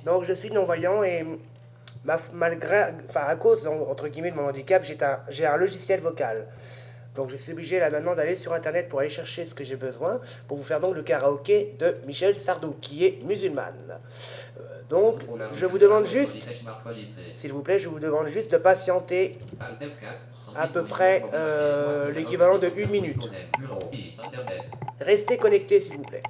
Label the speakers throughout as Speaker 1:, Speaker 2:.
Speaker 1: Donc je suis non-voyant et à cause, entre guillemets, de mon handicap, j'ai un logiciel vocal. Donc je suis obligé là maintenant d'aller sur internet pour aller chercher ce que j'ai besoin pour vous faire donc le karaoké de Michel Sardou qui est musulmane. Donc je vous demande juste, s'il vous plaît, je vous demande juste de patienter à peu près l'équivalent de 1 minute. Restez connectés s'il vous plaît.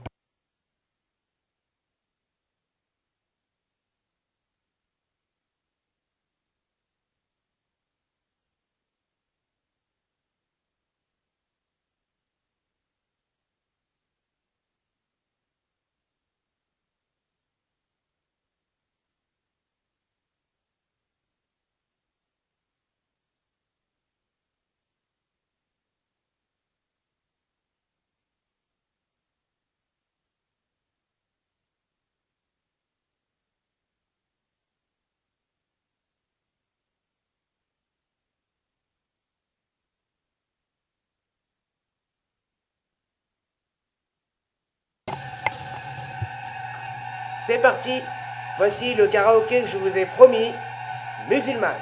Speaker 1: C'est parti, voici le karaoké que je vous ai promis, musulmane.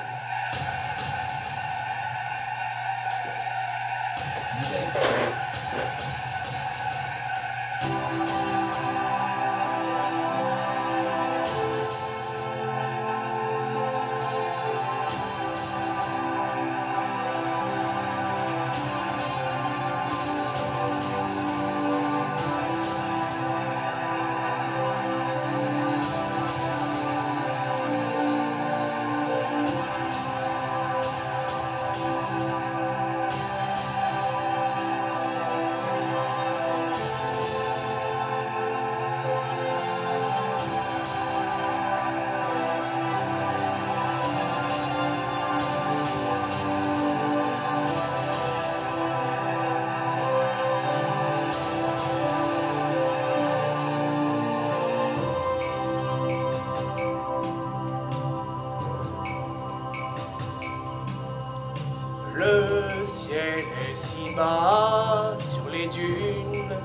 Speaker 1: Le ciel est si bas sur les dunes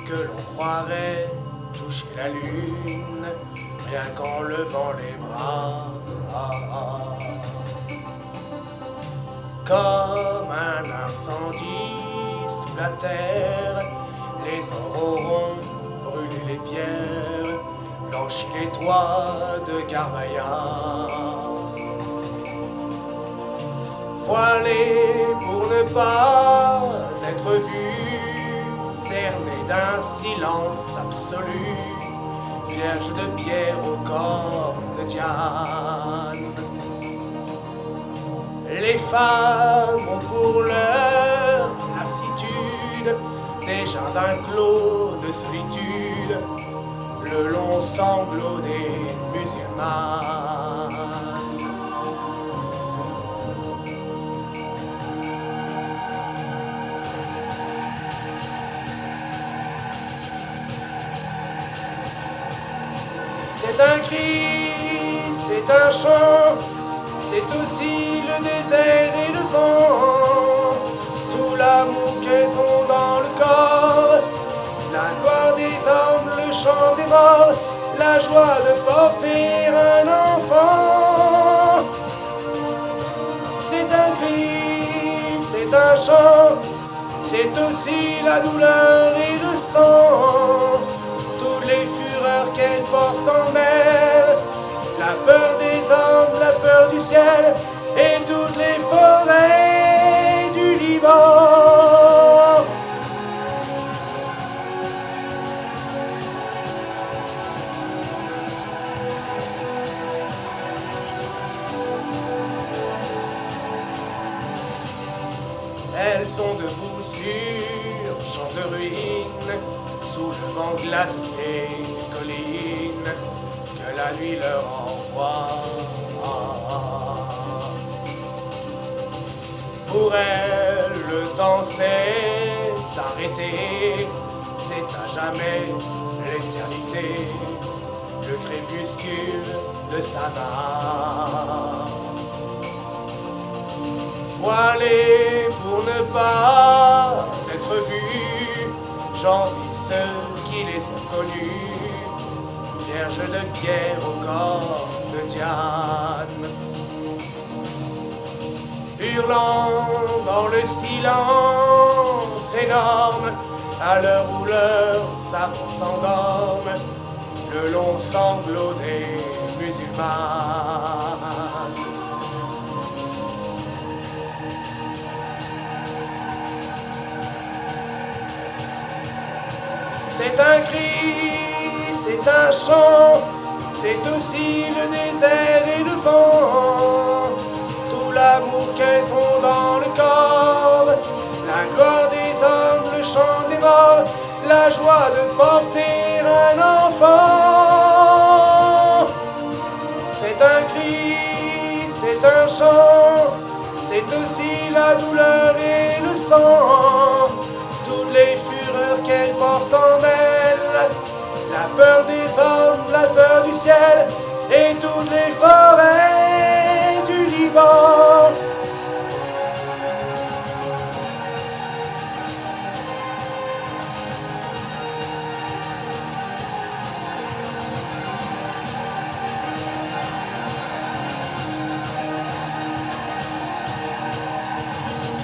Speaker 1: que l'on croirait toucher la lune, rien qu'en levant les bras. Comme un incendie sous la terre, les auront brûlé les pierres, blanchi les toits de Garbaïa. Voilé pour ne pas être vu, cerné d'un silence absolu, vierge de pierre au corps de Diane. Les femmes ont pour leur lassitude déjà d'un clos de solitude le long sanglot des musulmanes. C'est un cri, c'est un chant, c'est aussi le désert et le vent, tout l'amour qu'elles ont dans le corps, la gloire des hommes, le chant des morts, la joie de porter un enfant. C'est un cri, c'est un chant, c'est aussi la douleur et le sang, toutes les fureurs qu'elle porte en elle, la peur des hommes, la peur du ciel et toutes les forêts du Liban. Elles sont debout sur champs de ruines, sous le vent glacé des collines que la nuit leur envoie. Pour elles, le temps s'est arrêté, c'est à jamais l'éternité, le crépuscule de Sana. Voilés pour ne pas être vus, j'envie ceux qui les ont connus, Vierge de pierre au corps de Diane. Hurlant dans le silence énorme, à l'heure où leurs âmes s'endorment, le long sanglot des musulmans. C'est un cri, c'est un chant, c'est aussi le désert et le vent, tout l'amour qu'elles ont dans le corps, la gloire des hommes, le chant des morts, la joie de porter un enfant. C'est un cri, c'est un chant, c'est aussi la douleur et le sang, toutes les fureurs qu'elle porte en elle, la peur des hommes, la peur du ciel, et toutes les forêts du Liban.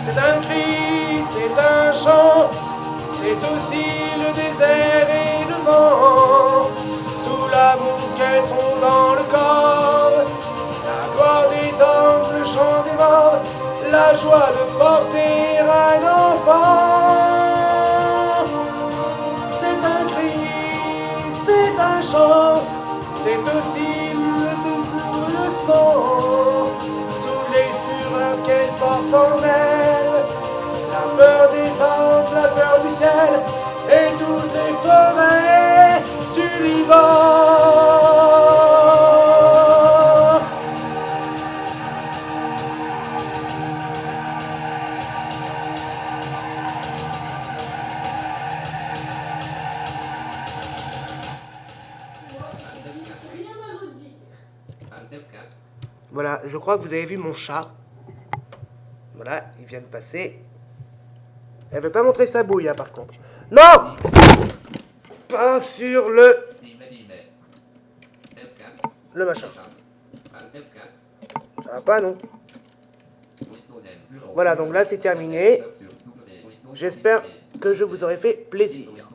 Speaker 1: C'est un cri, c'est un chant, c'est aussi le désert et le vent, tout l'amour qu'elles ont dans le corps, la gloire des hommes, le chant des morts, la joie de porter un enfant. C'est un cri, c'est un chant, c'est aussi le sang, toutes les fureurs qu'elles portent en elles, la peur des hommes, la peur du ciel, et toutes les forêts du Liban. Voilà, je crois que vous avez vu mon chat. Voilà, il vient de passer. Elle veut pas montrer sa bouille, hein, par contre. Non! Pas sur le machin. Ça va pas, non? Voilà, donc là, c'est terminé. J'espère que je vous aurai fait plaisir.